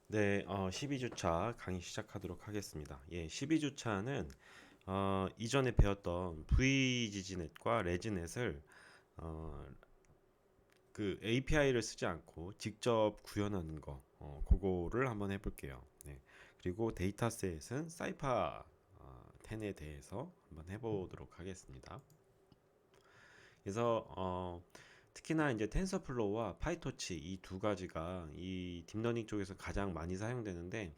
네, 12주차 강의 시작하도록 하겠습니다. 예, 12주차는 이전에 배웠던 VGGNet과 레지넷을 어, 그 API를 쓰지 않고 직접 구현하는 거, 그거를 한번 해볼게요. 네, 그리고 데이터셋은 사이파 10에 대해서 한번 해보도록 하겠습니다. 그래서 특히나 이제 텐서플로우와 파이토치 이 두 가지가 이 딥러닝 쪽에서 가장 많이 사용되는데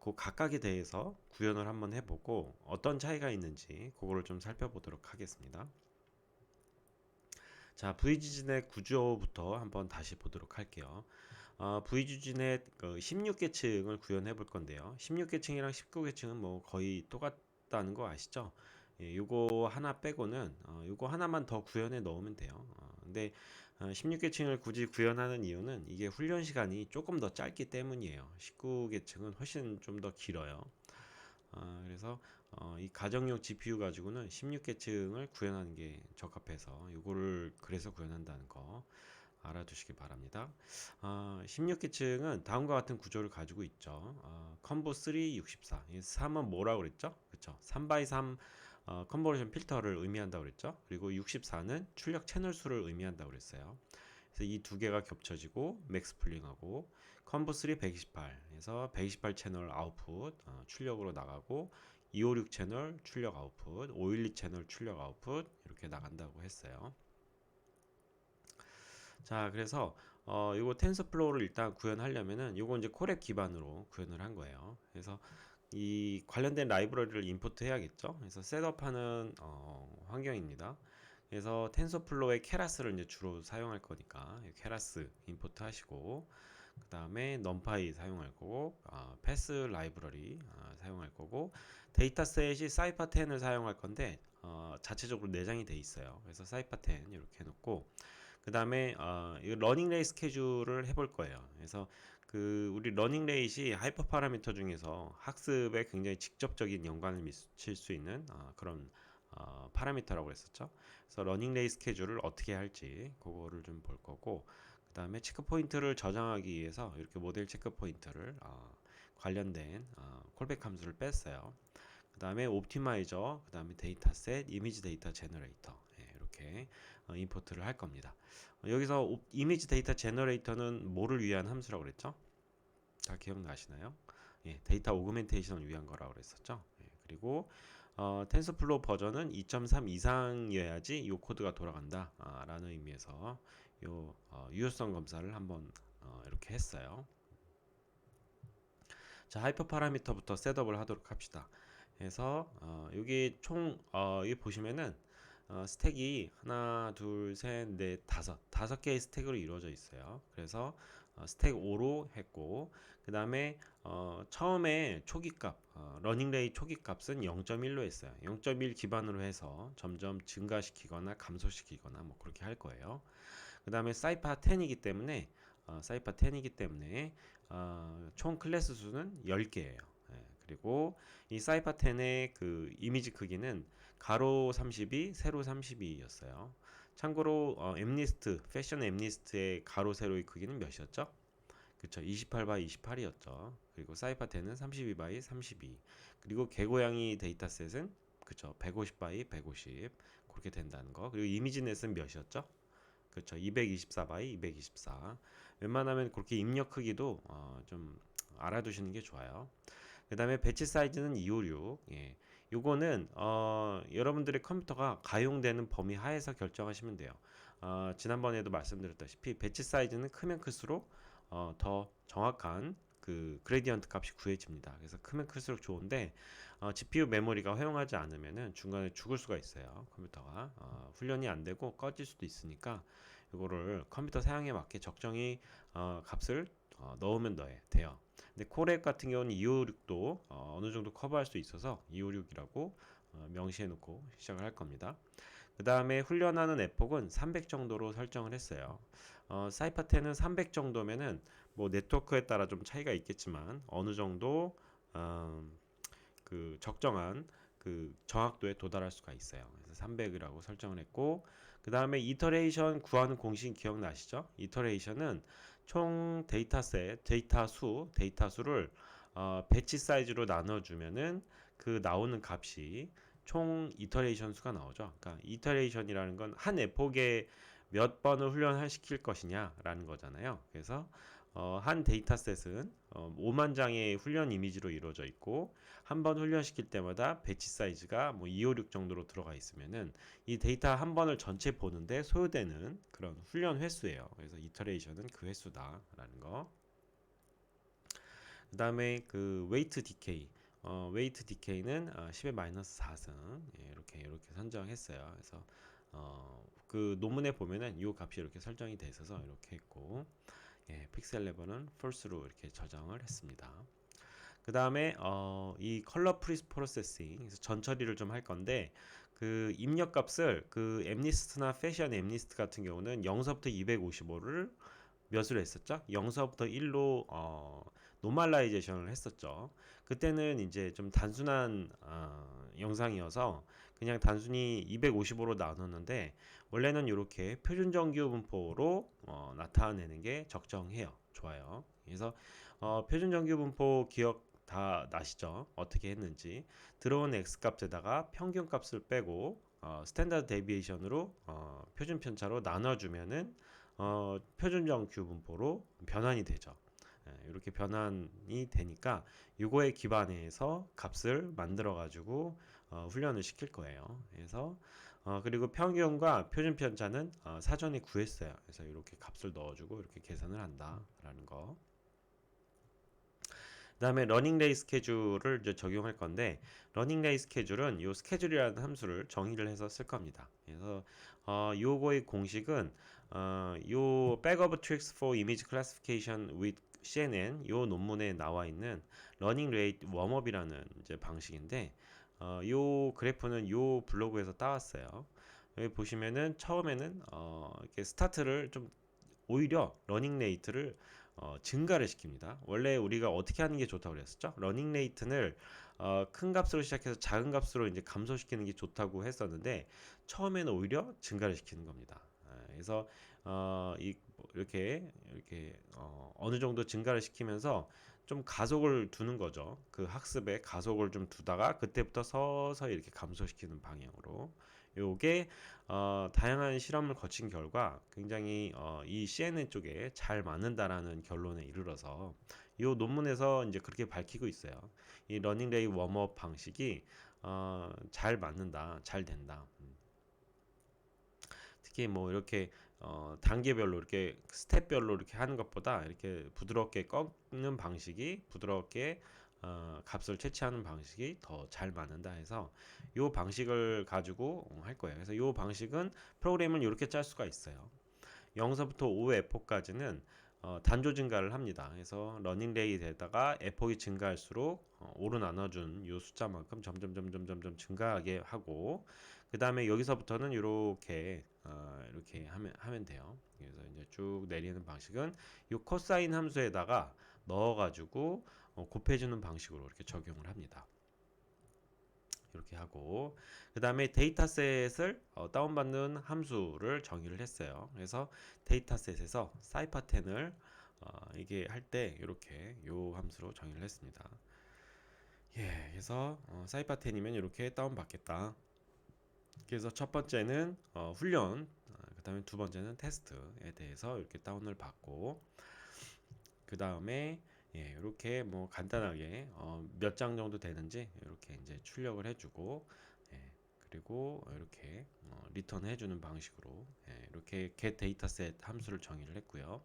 그 각각에 대해서 구현을 한번 해보고 어떤 차이가 있는지 그거를 좀 살펴보도록 하겠습니다. 자, VGGNet 구조부터 한번 다시 보도록 할게요. VGGNet 16계층을 구현해 볼 건데요. 16계층이랑 19계층은 뭐 거의 똑같다는 거 아시죠? 예, 요거 하나 빼고는 요거 하나만 더 구현해 넣으면 돼요. 근데 16계층을 굳이 구현하는 이유는 이게 훈련 시간이 조금 더 짧기 때문이에요. 19계층은 훨씬 좀 더 길어요. 그래서 이 가정용 GPU 가지고는 16계층을 구현하는 게 적합해서 요거를 그래서 구현한다는 거 알아두시기 바랍니다. 16계층은 다음과 같은 구조를 가지고 있죠. 컴보 3, 64. 이 3은 뭐라고 그랬죠? 그쵸? 3x3 컨버전 필터를 의미한다고 그랬죠? 그리고 64는 출력 채널 수를 의미한다고 그랬어요. 그래서 이 두 개가 겹쳐지고 맥스 풀링하고 컴보 3 128에서 128 채널 아웃풋 출력으로 나가고 256 채널 출력 아웃풋 512 채널 출력 아웃풋 이렇게 나간다고 했어요. 자, 그래서 요거 텐서플로우를 일단 구현하려면은 요거 이제 콜앱 기반으로 구현을 한 거예요. 그래서 이 관련된 라이브러리를 임포트 해야겠죠. 그래서 셋업하는 환경입니다. 그래서 텐서플로우의 케라스를 이제 주로 사용할 거니까 케라스 임포트 하시고 그 다음에 넘파이 사용할 거고 패스 라이브러리 사용할 거고 데이터셋이 사이파 10을 사용할 건데 자체적으로 내장이 돼 있어요. 그래서 사이파 10 이렇게 해놓고 그 다음에 이 러닝 레이 스케줄을 해볼 거예요. 그래서 그 우리 러닝 레이시 하이퍼 파라미터 중에서 학습에 굉장히 직접적인 연관을 미칠 수 있는 그런 파라미터라고 했었죠. 그래서 러닝 레이 스케줄을 어떻게 할지 그거를 좀 볼 거고 그 다음에 체크 포인트를 저장하기 위해서 이렇게 모델 체크 포인트를 관련된 콜백 함수를 뺐어요. 그 다음에 옵티마이저, 그 다음에 데이터셋, 이미지 데이터 제너레이터 이렇게 임포트를 할 겁니다. 여기서 이미지 데이터 제너레이터는 뭐를 위한 함수라고 그랬죠? 다 기억나시나요? 예, 데이터 오그멘테이션을 위한 거라고 그랬었죠. 예, 그리고 텐서플로우 버전은 2.3 이상이어야지 이 코드가 돌아간다 라는 의미에서 요 유효성 검사를 한번 이렇게 했어요. 자, 하이퍼 파라미터부터 셋업을 하도록 합시다. 그래서 여기 총 여기 보시면은 스택이 하나, 둘, 셋, 넷, 다섯 개의 스택으로 이루어져 있어요. 그래서 스택 5로 했고 그 다음에 처음에 초기값 러닝레이 초기값은 0.1로 했어요. 0.1 기반으로 해서 점점 증가시키거나 감소시키거나 뭐 그렇게 할 거예요. 그 다음에 사이파 10이기 때문에 총 클래스 수는 10개예요. 예, 그리고 이 사이파 10의 그 이미지 크기는 가로 32, 세로 32였어요. 참고로 엠리스트, 패션 엠리스트의 가로 세로의 크기는 몇이었죠? 그쵸, 28 바이 28이었죠. 그리고 사이파 10은 32 바이 32. 그리고 개고양이 데이터셋은 그쵸, 150 바이 150 그렇게 된다는 거. 그리고 이미지넷은 몇이었죠? 그렇죠. 224 바이 224. 웬만하면 그렇게 입력 크기도 좀 알아두시는 게 좋아요. 그 다음에 배치 사이즈는 256. 예. 요거는 여러분들의 컴퓨터가 가용되는 범위 하에서 결정하시면 돼요. 지난번에도 말씀드렸다시피 배치 사이즈는 크면 클수록 더 정확한 그 그레디언트 값이 구해집니다. 그래서 크면 클수록 좋은데 GPU 메모리가 허용하지 않으면은 중간에 죽을 수가 있어요. 컴퓨터가 훈련이 안 되고 꺼질 수도 있으니까 이거를 컴퓨터 사양에 맞게 적정히 값을 넣으면 돼요. 근데 코렉 같은 경우는 256도 어느 정도 커버할 수 있어서 256이라고 명시해 놓고 시작을 할 겁니다. 그 다음에 훈련하는 에폭은 300 정도로 설정을 했어요. 사이파10은 300 정도면은 뭐 네트워크에 따라 좀 차이가 있겠지만 어느 정도 그 적정한 그 정확도에 도달할 수가 있어요. 그래서 300이라고 설정을 했고 그 다음에 이터레이션 구하는 공식 기억나시죠? 이터레이션은 총 데이터 수를 배치 사이즈로 나눠주면은 그 나오는 값이 총 이터레이션 수가 나오죠. 그러니까 이터레이션이라는 건 한 에폭에 몇 번을 훈련시킬 것이냐라는 거잖아요. 그래서 한 데이터셋은 5만 장의 훈련 이미지로 이루어져 있고 한 번 훈련시킬 때마다 배치 사이즈가 뭐 256 정도로 들어가 있으면은 이 데이터 한 번을 전체 보는데 소요되는 그런 훈련 횟수예요. 그래서 이터레이션은 그 횟수다라는 거. 그다음에 그 웨이트 디케이. 웨이트 디케이는 10의 마이너스 4승 이렇게 선정했어요. 그래서 그 논문에 보면은 이 값이 이렇게 설정이 돼 있어서 이렇게 했고, 픽셀 레벨은 false로 이렇게 저장을 했습니다. 그 다음에 이 컬러 프로세싱 그래서 전 처리를 좀 할 건데, 그 입력 값을 그 엠니스트나 패션 엠니스트 같은 경우는 0서부터 255를 몇으로 했었죠? 0서부터 1로 노멀라이제이션을 했었죠. 그때는 이제 좀 단순한 영상이어서 그냥 단순히 255로 나눴는데, 원래는 이렇게 표준 정규 분포로 나타내는 게 적정해요. 좋아요. 그래서 표준 정규 분포 기억 다 나시죠? 어떻게 했는지. 들어온 x 값에다가 평균 값을 빼고 스탠다드 데비에이션으로 표준 편차로 나눠주면은 표준 정규 분포로 변환이 되죠. 이렇게 변환이 되니까 이거에 기반해서 값을 만들어 가지고 훈련을 시킬 거예요. 그래서 그리고 평균과 표준 편차는 사전에 구했어요. 그래서 이렇게 값을 넣어주고 이렇게 계산을 한다라는 거. 그다음에 러닝 데이 스케줄을 이제 적용할 건데, 러닝 데이 스케줄은 요 스케줄이라는 함수를 정의를 해서 쓸 겁니다. 그래서 요거의 공식은 요 Bag of Tricks for Image Classification with CNN 요 논문에 나와 있는 러닝 레이트 웜업이라는 이제 방식인데, 요 그래프는 요 블로그에서 따왔어요. 여기 보시면은 처음에는 이렇게 스타트를 좀 오히려 러닝 레이트를 증가를 시킵니다. 원래 우리가 어떻게 하는 게 좋다고 그랬었죠? 러닝 레이트를 큰 값으로 시작해서 작은 값으로 이제 감소시키는 게 좋다고 했었는데, 처음에는 오히려 증가를 시키는 겁니다. 그래서 이렇게 어느 정도 증가를 시키면서 좀 가속을 두는 거죠. 그 학습에 가속을 좀 두다가 그때부터 서서히 이렇게 감소시키는 방향으로. 요게 다양한 실험을 거친 결과 굉장히 이 CNN 쪽에 잘 맞는다라는 결론에 이르러서 이 논문에서 이제 그렇게 밝히고 있어요. 이 러닝 레이 웜업 방식이 잘 맞는다, 잘 된다. 특히 뭐 이렇게 단계별로 이렇게 스텝별로 이렇게 하는 것보다 이렇게 부드럽게 꺾는 방식이, 부드럽게 값을 채취하는 방식이 더 잘 맞는다 해서 이 방식을 가지고 할 거예요. 그래서 이 방식은 프로그램을 이렇게 짤 수가 있어요. 0서부터 5 에포까지는 단조 증가를 합니다. 그래서 러닝 레이에다가 에폭이 증가할수록 5로 나눠준 이 숫자만큼 점점 증가하게 하고, 그 다음에 여기서부터는 이렇게 하면 돼요. 그래서 이제 쭉 내리는 방식은 이 코사인 함수에다가 넣어가지고 곱해주는 방식으로 이렇게 적용을 합니다. 이렇게 하고, 그 다음에 데이터셋을 다운받는 함수를 정의를 했어요. 그래서 데이터셋에서 사이파10을 이게 할 때 이렇게 요 함수로 정의를 했습니다. 그래서 사이파10이면 이렇게 다운받겠다. 그래서 첫 번째는 훈련, 그 다음에 두 번째는 테스트에 대해서 이렇게 다운을 받고, 그 다음에 이렇게 뭐 간단하게 몇 장 정도 되는지 이렇게 이제 출력을 해주고, 그리고 이렇게 리턴 해주는 방식으로 이렇게 get dataset 함수를 정의를 했고요.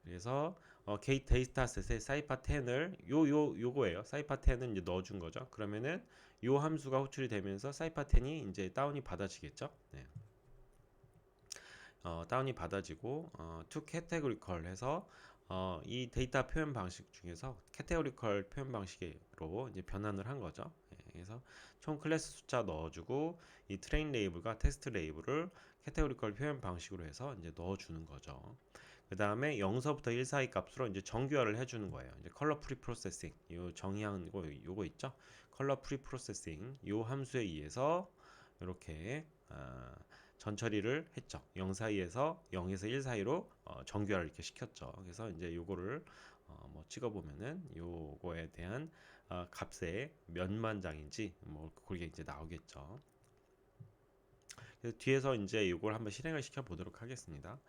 그래서 get dataset에 사이파10을 요거예요. 사이파10은 이제 넣어준 거죠. 그러면은 요 함수가 호출이 되면서 사이파10이 이제 다운이 받아지겠죠. 다운이 받아지고 to categorical 해서 이 데이터 표현 방식 중에서 categorical 표현 방식으로 이제 변환을 한 거죠. 그래서 총 클래스 숫자 넣어주고 이 트레인 레이블과 테스트 레이블을 categorical 표현 방식으로 해서 이제 넣어주는 거죠. 그 다음에 0서부터 1 사이 값으로 이제 정규화를 해주는 거예요. 이제 컬러 프리 프로세싱, 요 정의한 요거 있죠? 컬러 프리 프로세싱 요 함수에 의해서 이렇게 전 처리를 했죠. 0 사이에서 0에서 1 사이로 정규화를 이렇게 시켰죠. 그래서 이제 요거를 뭐 찍어보면은 요거에 대한 값의 몇만 장인지 뭐 그게 이제 나오겠죠. 그래서 뒤에서 이제 요걸 한번 실행을 시켜 보도록 하겠습니다.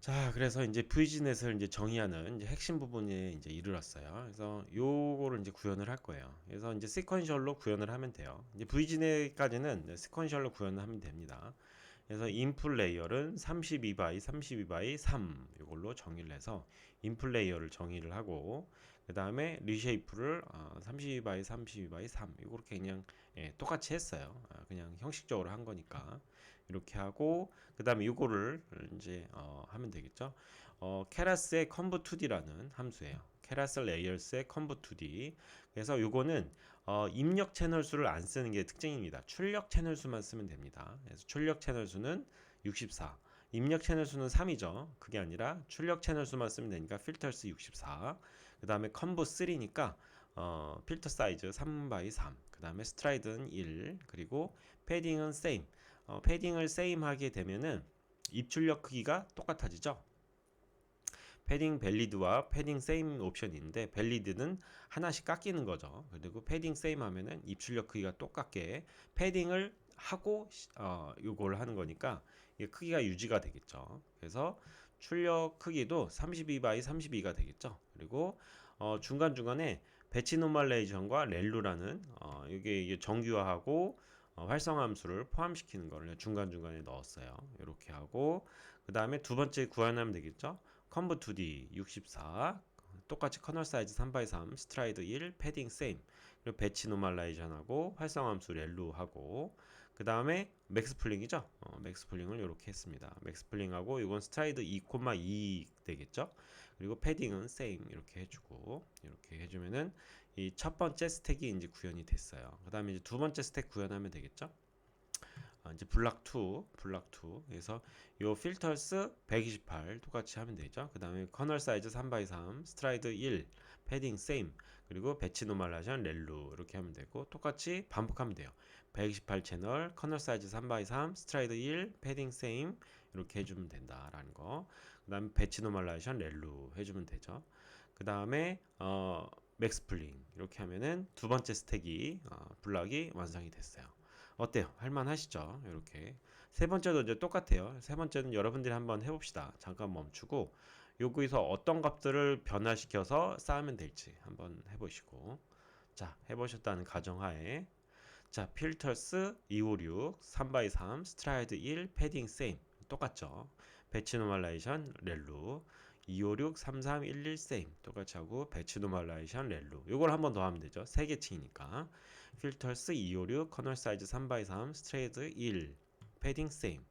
자, 그래서 이제 VGNet을 이제 정의하는 이제 핵심 부분에 이제 이르렀어요. 그래서 요거를 이제 구현을 할 거예요. 그래서 이제 시퀀셜로 구현을 하면 돼요. 이제 VGNet까지는 시퀀셜로 구현을 하면 됩니다. 그래서 인풋 레이어는 32바이 32바이 3 이걸로 정의를 해서 인풋 레이어를 정의를 하고 그 다음에 리쉐이프를 32바이 32바이 3 이렇게 그냥 똑같이 했어요. 그냥 형식적으로 한 거니까 이렇게 하고 그 다음에 이거를 이제 하면 되겠죠. 케라스의 conv2d라는 함수예요. 케라스 레이어스의 conv2d. 그래서 요거는 입력 채널 수를 안 쓰는 게 특징입니다. 출력 채널 수만 쓰면 됩니다. 그래서 출력 채널 수는 64. 입력 채널 수는 3이죠. 그게 아니라 출력 채널 수만 쓰면 되니까 필터스 64. 그 다음에 conv 3니까 필터 사이즈 3 x 3. 그 다음에 스트라이드는 1. 그리고 패딩은 same. 패딩을 same 하게 되면은 입출력 크기가 똑같아지죠. 패딩 밸리드와 패딩 same 옵션이 있는데 밸리드는 하나씩 깎이는 거죠. 그리고 패딩 same 하면은 입출력 크기가 똑같게 패딩을 하고 요걸 하는 거니까 이게 크기가 유지가 되겠죠. 그래서 출력 크기도 32 x 32가 되겠죠. 그리고 중간중간에 배치 노멀레이션과 렐루라는 이게 정규화하고 활성화 함수를 포함시키는 거를 중간중간에 넣었어요. 이렇게 하고 그 다음에 두 번째 구현하면 되겠죠. conv2d 64 똑같이 커널 사이즈 3x3 스트라이드 1 패딩 same 그리고 배치 노멀라이션하고 활성화 함수 렐루하고 그 다음에 맥스플링이죠. 맥스플링을 이렇게 했습니다. 맥스플링하고 이건 스트라이드 2,2 되겠죠. 그리고 패딩은 same 이렇게 해주고 이렇게 해주면은 이 첫 번째 스택이 이제 구현이 됐어요. 그 다음에 이제 두 번째 스택 구현하면 되겠죠. 이제 블락 2 그래서 요 필터스 128 똑같이 하면 되죠. 그 다음에 커널 사이즈 3x3 스트라이드 1 패딩 same 그리고 배치 노멀라이션 렐루 이렇게 하면 되고 똑같이 반복하면 돼요. 128 채널 커널 사이즈 3x3 스트라이드 1 패딩 same 이렇게 해주면 된다라는 거. 그 다음에 배치 노멀라이션 렐루 해주면 되죠. 그 다음에 맥스플링 이렇게 하면은 두 번째 스택이 블락이 완성이 됐어요. 어때요? 할만하시죠? 이렇게 세 번째도 이제 똑같아요. 세 번째는 여러분들이 한번 해봅시다. 잠깐 멈추고 여기서 어떤 값들을 변화시켜서 쌓으면 될지 한번 해보시고 자 해보셨다는 가정하에 자 필터스 256 3x3 스트라이드 1 패딩 same 똑같죠. 배치 노멀라이션 렐루 256 3311 same 똑같이 하고 배치 노멀라이션 렐루 이걸 한 번 더 하면 되죠. 세 개층이니까 필터스 256 커널 사이즈 3x3 스트레이트 1 패딩 same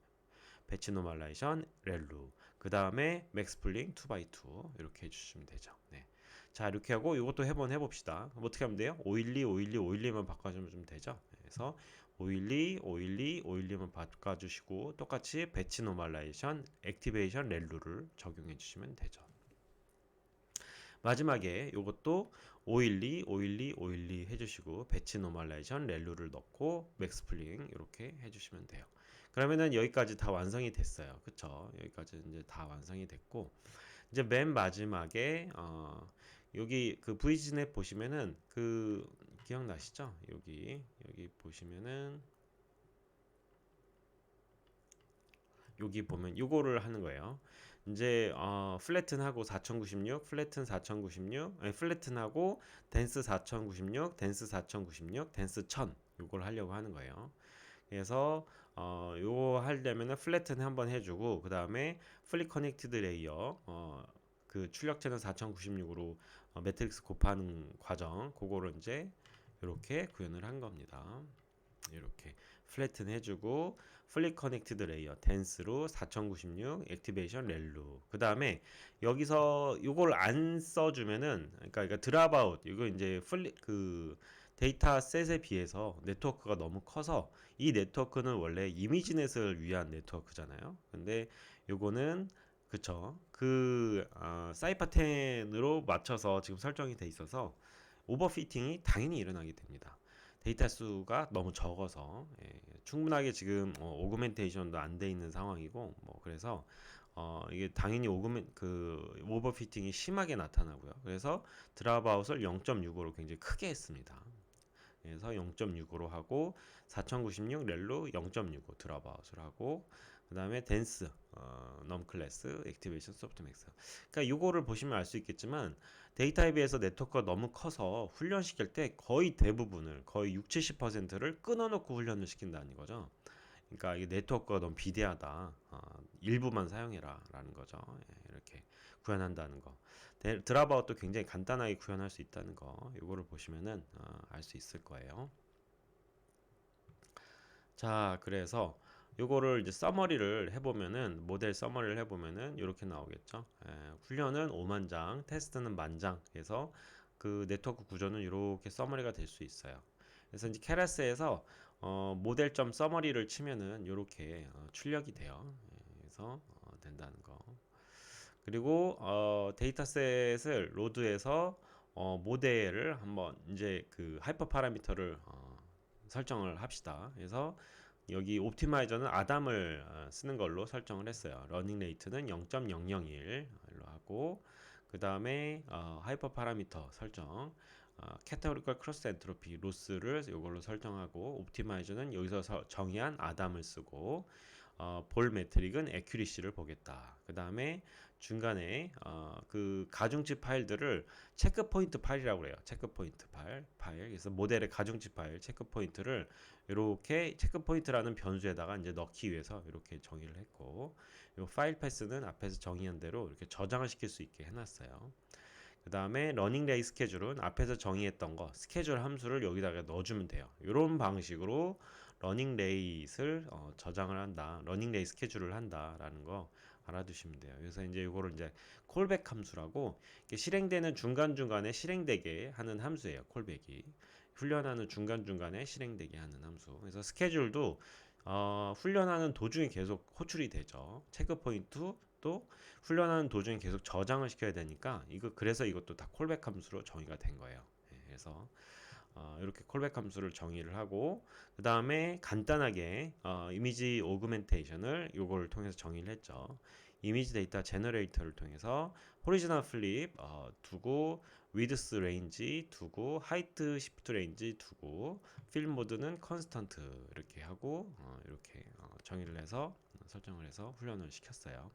배치 노멀라이션 렐루 그 다음에 맥스플링 2x2 이렇게 해주시면 되죠. 네. 자 이렇게 하고 이것도 해봅시다. 어떻게 하면 돼요? 512 512 512만 바꿔주면 되죠. 그래서 512 512 512만 바꿔주시고 똑같이 배치 노멀라이션 액티베이션 렐루를 적용해 주시면 되죠. 마지막에 이것도 512, 512, 512 해주시고 배치 노멀라이션 렐루를 넣고 맥스플링 이렇게 해주시면 돼요. 그러면은 여기까지 다 완성이 됐어요. 그쵸? 여기까지 이제 다 완성이 됐고 이제 맨 마지막에 여기 그 VGNet 보시면은 그 기억나시죠? 여기 보시면은 여기 보면 요거를 하는 거예요. 이제 플래튼하고 4096, 플래튼 4096, 아니 플래튼하고 댄스 4096, 댄스 4096, 댄스 1000 요걸 하려고 하는 거예요. 그래서 요거 하려면은 플래튼 한번 해주고 그 다음에 플리 커넥티드 레이어 그 출력 채널 4096으로 매트릭스 곱하는 과정 그거를 이제 이렇게 구현을 한 겁니다. 이렇게 플래튼 해주고 플리 커넥티드 레이어 댄스로 4096 액티베이션 렐루 그 다음에 여기서 이걸 안 써주면은 그러니까 드랍아웃 이거 이제 그 데이터 셋에 비해서 네트워크가 너무 커서 이 네트워크는 원래 이미지넷을 위한 네트워크잖아요. 근데 요거는 그쵸 그 사이파10으로 맞춰서 지금 설정이 돼 있어서 오버피팅이 당연히 일어나게 됩니다. 데이터 수가 너무 적어서 충분하게 지금 오그멘테이션도 안 돼 있는 상황이고 뭐 그래서 이게 당연히 오버피팅이 심하게 나타나고요. 그래서 드랍아웃을 0.65로 굉장히 크게 했습니다. 그래서 0.65로 하고 4096 렐로 0.65 드랍아웃을 하고 그 다음에 댄스 넘클래스 액티베이션 소프트맥스. 그러니까 요거를 보시면 알 수 있겠지만 데이터에 비해서 네트워크가 너무 커서 훈련시킬 때 거의 대부분을 거의 6, 70%를 끊어놓고 훈련을 시킨다는 거죠. 그러니까 이게 네트워크가 너무 비대하다. 일부만 사용해라 라는 거죠. 이렇게 구현한다는 거. 드랍아웃도 굉장히 간단하게 구현할 수 있다는 거. 이거를 보시면은 알 수 있을 거예요. 자, 그래서 요거를 이제 서머리를 해보면은 모델 서머리를 해보면은 이렇게 나오겠죠. 훈련은 5만 장, 테스트는 10,000장. 그래서 그 네트워크 구조는 이렇게 서머리가 될 수 있어요. 그래서 이제 케라스에서 모델점 서머리를 치면은 이렇게 출력이 돼요. 그래서 된다는 거. 그리고 데이터셋을 로드해서 모델을 한번 이제 그 하이퍼 파라미터를 설정을 합시다. 그래서 여기 옵티마이저는 아담을 쓰는 걸로 설정을 했어요. 러닝 레이트는 0.001로 하고 그 다음에 하이퍼 파라미터 설정 캐테고리컬 크로스 엔트로피 로스를 이걸로 설정하고 옵티마이저는 여기서 정의한 아담을 쓰고 볼 매트릭은 에큐리시를 보겠다. 그 다음에 중간에 그 가중치 파일들을 체크 포인트 파일이라고 그래요. 체크 포인트 파일. 그래서 모델의 가중치 파일 체크 포인트를 이렇게 체크 포인트라는 변수에다가 이제 넣기 위해서 이렇게 정의를 했고, 이 파일 패스는 앞에서 정의한 대로 이렇게 저장을 시킬 수 있게 해놨어요. 그 다음에 러닝 레이 스케줄은 앞에서 정의했던 거 스케줄 함수를 여기다가 넣어주면 돼요. 이런 방식으로 러닝 레이스를 저장을 한다, 러닝 레이 스케줄을 한다라는 거 알아두시면 돼요. 그래서 이제 이거를 이제 콜백 함수라고 실행되는 중간중간에 실행되게 하는 함수예요. 콜백이 훈련하는 중간중간에 실행되게 하는 함수. 그래서 스케줄도 훈련하는 도중에 계속 호출이 되죠. 체크 포인트 또 훈련하는 도중에 계속 저장을 시켜야 되니까 그래서 이것도 다 콜백 함수로 정의가 된 거예요. 그래서 이렇게 콜백 함수를 정의를 하고 그 다음에 간단하게 이미지 오그멘테이션을 요거를 통해서 정의를 했죠. 이미지 데이터 제너레이터를 통해서 호리지널 플립 두고 위드스 레인지 두고 하이트 시프트 레인지 두고 필 모드는 컨스턴트 이렇게 하고 이렇게 정의를 해서 설정을 해서 훈련을 시켰어요.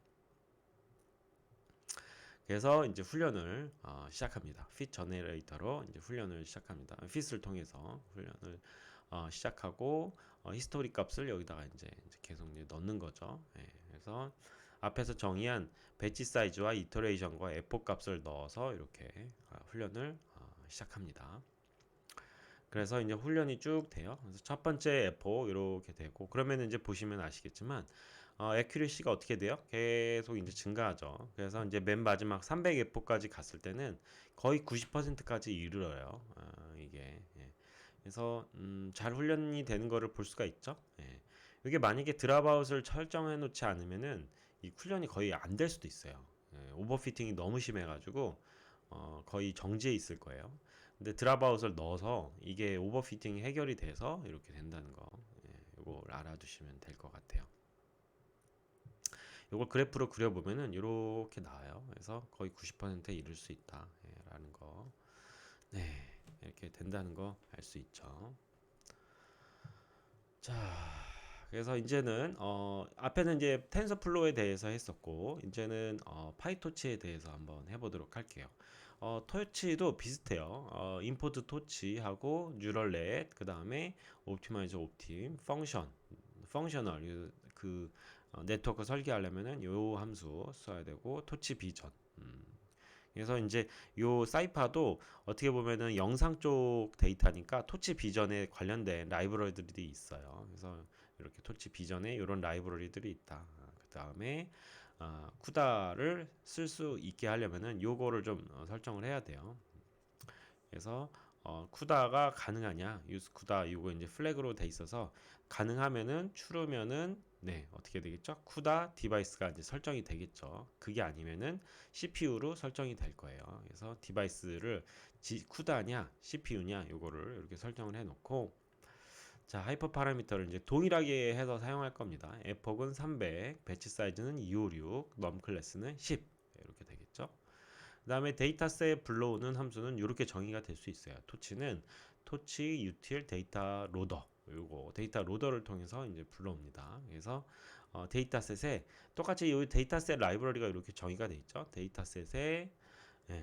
그래서 이제 훈련을 시작합니다. 핏 저너레이터로 이제 훈련을 시작합니다. 핏을 통해서 훈련을 시작하고 히스토리 값을 여기다가 이제 계속 이제 넣는 거죠. 그래서 앞에서 정의한 배치 사이즈와 이터레이션과 에포 값을 넣어서 이렇게 훈련을 시작합니다. 그래서 이제 훈련이 쭉 돼요. 그래서 첫 번째 에포 이렇게 되고 그러면 이제 보시면 아시겠지만 에큐리시가 어떻게 돼요? 계속 이제 증가하죠. 그래서 이제 맨 마지막 300 에포까지 갔을 때는 거의 90%까지 이르러요. 이게 그래서 잘 훈련이 되는 거를 볼 수가 있죠. 이게 만약에 드랍아웃을 설정해 놓지 않으면은 이 훈련이 거의 안 될 수도 있어요. 오버피팅이 너무 심해가지고 거의 정지해 있을 거예요. 근데 드랍아웃을 넣어서 이게 오버피팅이 해결이 돼서 이렇게 된다는 거, 이걸 알아두시면 될 것 같아요. 이걸 그래프로 그려보면은 이렇게 나와요. 그래서 거의 90%에 이를 수 있다, 라는 거. 네, 이렇게 된다는 거 알 수 있죠. 자, 그래서 이제는 앞에는 이제 텐서플로우에 대해서 했었고 이제는 파이토치에 대해서 한번 해보도록 할게요. 토치도 비슷해요. 임포트 토치하고 뉴럴넷 그 다음에 옵티마이저 옵팀 펑셔널 네트워크 설계하려면은 요 함수 써야 되고 토치 비전. 그래서 이제 요 사이파도 어떻게 보면은 영상 쪽 데이터니까 토치 비전에 관련된 라이브러리들이 있어요. 그래서 이렇게 토치 비전에 이런 라이브러리들이 있다. 그 다음에 쿠다를 쓸 수 있게 하려면은 요거를 좀 설정을 해야 돼요. 그래서 쿠다가 가능하냐, 유스 쿠다 이거 이제 플래그로 돼 있어서 가능하면은 추르면은 네 어떻게 되겠죠? 쿠다 디바이스가 이제 설정이 되겠죠. 그게 아니면은 CPU로 설정이 될 거예요. 그래서 디바이스를 쿠다냐 CPU냐 요거를 이렇게 설정을 해놓고 자, 하이퍼 파라미터를 이제 동일하게 해서 사용할 겁니다. 에폭은 300, 배치 사이즈는 256, 넘 클래스는 10 이렇게 되겠죠. 그 다음에 데이터셋 불러오는 함수는 이렇게 정의가 될 수 있어요. 토치는 토치 util 데이터 로더, 요거 데이터 로더를 통해서 이제 불러옵니다. 그래서 데이터셋에 똑같이 이 데이터셋 라이브러리가 이렇게 정의가 돼 있죠. 데이터셋에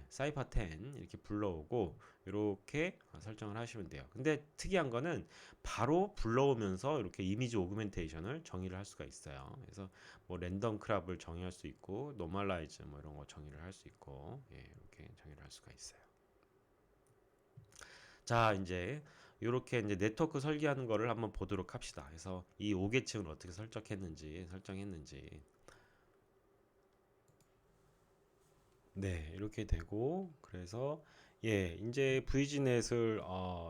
사이파10 이렇게 불러오고 이렇게 설정을 하시면 돼요. 근데 특이한 거는 바로 불러오면서 이렇게 이미지 오그멘테이션을 정의를 할 수가 있어요. 그래서 뭐 랜덤 크랍을 정의할 수 있고 노멀라이즈 뭐 이런 거 정의를 할 수 있고 이렇게 정의를 할 수가 있어요. 자, 이제 이렇게 이제 네트워크 설계하는 거를 한번 보도록 합시다. 그래서 이 5계층을 어떻게 설정했는지 네, 이렇게 되고 그래서 이제 VGNet을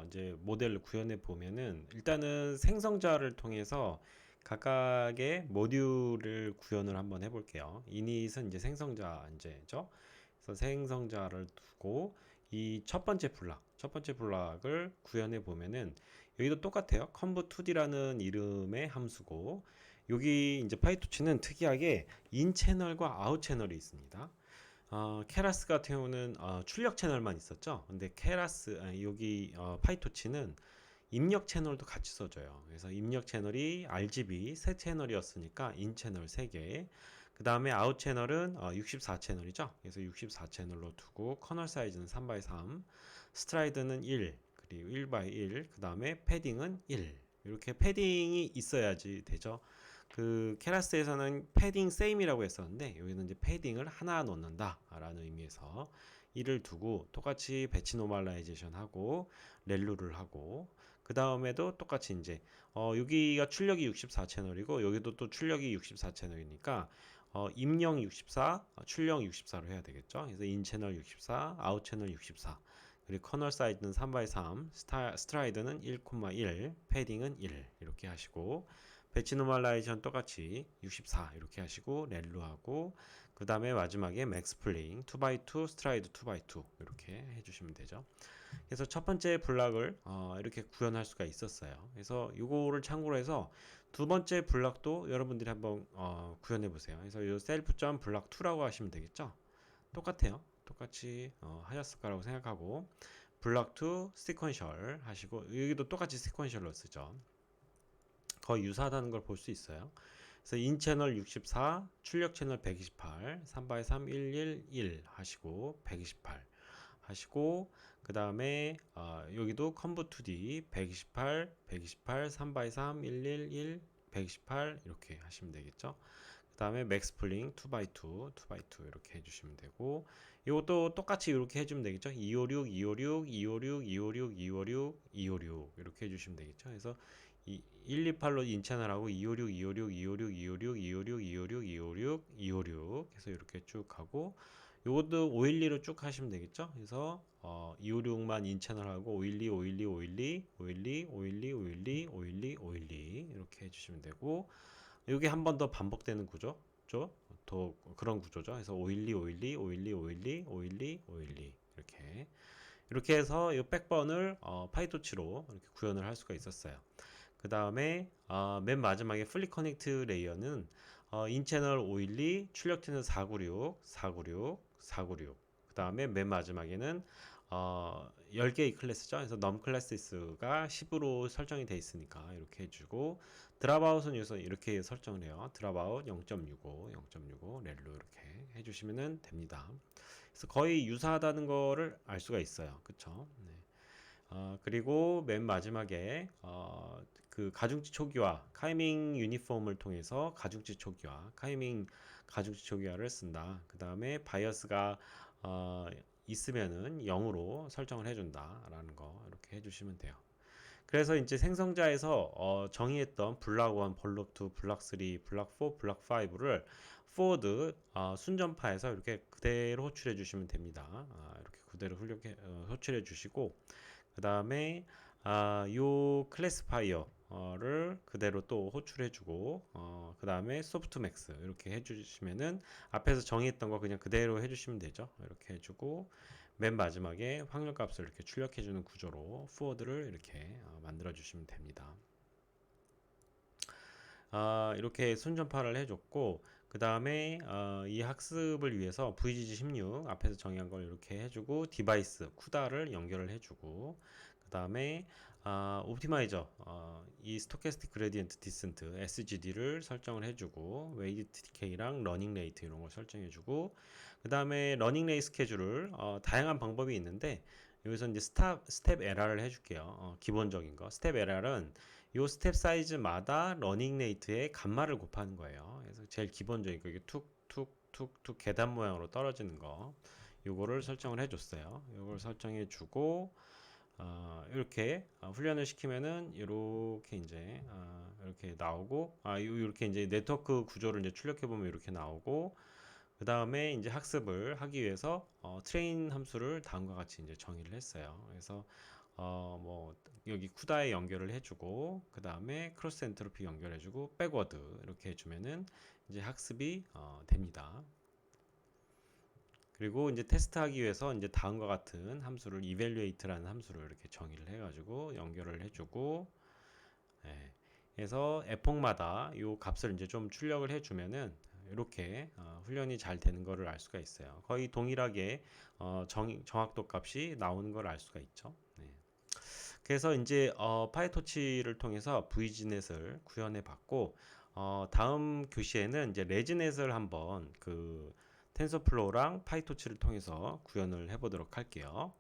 이제 모델을 구현해 보면은 일단은 생성자를 통해서 각각의 모듈을 구현을 한번 해볼게요. 이닛은 이제 생성자 이제죠. 그래서 생성자를 두고 이 첫 번째 블락을 구현해 보면은 여기도 똑같아요. conv2d라는 이름의 함수고 여기 이제 파이토치는 특이하게 인 채널과 아웃 채널이 있습니다. 케라스 같은 경우는 출력 채널만 있었죠. 근데 여기 파이토치는 입력 채널도 같이 써줘요. 그래서 입력 채널이 RGB 세 채널이었으니까 인 채널 3개. 그 다음에 아웃 채널은 64 채널이죠. 그래서 64 채널로 두고 커널 사이즈는 3x3, 스트라이드는 1, 그리고 1x1, 그 다음에 패딩은 1. 이렇게 패딩이 있어야지 되죠. 그 케라스에서는 패딩 세임이라고 했었는데 여기는 이제 패딩을 하나 넣는다라는 의미에서 1을 두고 똑같이 배치 노멀라이제이션 하고 렐루를 하고 그 다음에도 똑같이 이제 여기가 출력이 64 채널이고 여기도 또 출력이 64 채널이니까 입력 64, 출력 64로 해야 되겠죠. 그래서 인 채널 64, 아웃 채널 64. 그리고 커널 사이즈는 3x3, 스트라이드는 1,1, 패딩은 1 이렇게 하시고 배치 노멀라이제이션 똑같이 64 이렇게 하시고 렐루하고 그 다음에 마지막에 맥스 플링 2x2 스트라이드 2x2 이렇게 해주시면 되죠. 그래서 첫 번째 블락을 이렇게 구현할 수가 있었어요. 그래서 이거를 참고로 해서 두 번째 블락도 여러분들이 한번 구현해 보세요. 그래서 이 셀프.블락 2라고 하시면 되겠죠. 똑같아요. 똑같이 하셨을 거라고 생각하고 블락 2 시퀀셜 하시고 여기도 똑같이 시퀀셜로 쓰죠. 거의 유사하다는 걸 볼 수 있어요. 그래서 인 채널 64, 출력 채널 128, 3x3 111 하시고 128 하시고 그 다음에 여기도 conv2d 128, 128, 3x3 111 128 이렇게 하시면 되겠죠. 그 다음에 맥스플링 2x2, 2x2 이렇게 해주시면 되고 이것도 똑같이 이렇게 해주면 되겠죠. 256, 256, 256, 256, 256, 256 이렇게 해주시면 되겠죠. 그래서 128로 인채널하고 256, 256, 256, 256, 256, 256, 256, 256 해서 이렇게 쭉 하고 요것도 512로 쭉 하시면 되겠죠. 그래서 256만 인채널하고 512, 512, 512, 512, 512, 512, 512, 512 이렇게 해주시면 되고 이게 한 번 더 반복되는 구조죠. 더 그런 구조죠. 그래서 512, 512, 512, 512, 512, 512 이렇게 해서 이 백번을 파이토치로 이렇게 구현을 할 수가 있었어요. 그 다음에 맨 마지막에 플리 커넥트 레이어는 인채널 512, 출력 채널 496, 496, 496. 그 다음에 맨 마지막에는 10개의 클래스죠. 그래서 넘 클래스가 10으로 설정이 되어 있으니까 이렇게 해주고 드랍아웃은 여기서 이렇게 설정을 해요. 드랍아웃 0.65, 0.65 렐로 이렇게 해주시면 됩니다. 그래서 거의 유사하다는 거를 알 수가 있어요. 그쵸? 네. 그리고 맨 마지막에 그 가중치 초기화 카이밍 유니폼을 통해서 가중치 초기화 카이밍 가중치 초기화를 쓴다. 그 다음에 바이어스가 있으면은 0으로 설정을 해준다 라는 거 이렇게 해주시면 돼요. 그래서 이제 생성자에서 정의했던 블락 1, 블락 2, 블락 3, 블락 4, 블락 5를 포워드 순전파에서 이렇게 그대로 호출해 주시면 됩니다. 이렇게 그대로 호출해 주시고 그 다음에 요 클래스파이어를 그대로 또 호출해주고 그 다음에 소프트맥스 이렇게 해주시면은 앞에서 정의했던 거 그냥 그대로 해주시면 되죠. 이렇게 해주고 맨 마지막에 확률값을 이렇게 출력해주는 구조로 포워드를 이렇게 만들어 주시면 됩니다. 이렇게 순전파를 해줬고, 그 다음에 이 학습을 위해서 VGG16 앞에서 정의한 걸 이렇게 해주고, 디바이스 쿠다를 연결을 해주고, 그 다음에 옵티마이저 이 스토캐스틱 그레디언트 디센트 SGD를 설정을 해주고, 웨이트 디케이랑 러닝 레이트 이런 걸 설정해주고, 그 다음에 러닝 레이트 스케줄을 다양한 방법이 있는데, 여기서 이제 스텝 에러를 해줄게요. 기본적인 거. 스텝 에러는 요 스텝 사이즈마다 러닝 레이트의 감마를 곱하는 거예요. 그래서 제일 기본적인 거, 이게 툭툭툭툭 계단 모양으로 떨어지는 거, 요거를 설정을 해줬어요. 요걸 설정해주고, 이렇게 훈련을 시키면은 이렇게 이제 이렇게 나오고, 이렇게 이제 네트워크 구조를 이제 출력해 보면 이렇게 나오고, 그 다음에 이제 학습을 하기 위해서 트레인 함수를 다음과 같이 이제 정의를 했어요. 그래서 뭐 여기 쿠다에 연결을 해주고, 그 다음에 크로스 엔트로피 연결해주고, 백워드 이렇게 해주면은 이제 학습이 됩니다. 그리고 이제 테스트하기 위해서 이제 다음과 같은 함수를 evaluate라는 함수를 이렇게 정의를 해가지고 연결을 해주고, 예. 그래서 에폭마다 이 값을 이제 좀 출력을 해주면은 이렇게 훈련이 잘 되는 거를 알 수가 있어요. 거의 동일하게 정확도 값이 나오는 걸 알 수가 있죠. 네. 그래서 이제 파이토치를 통해서 VGNet을 구현해 봤고, 다음 교시에는 이제 레지넷을 한번 그 텐서플로우랑 파이토치를 통해서 구현을 해 보도록 할게요.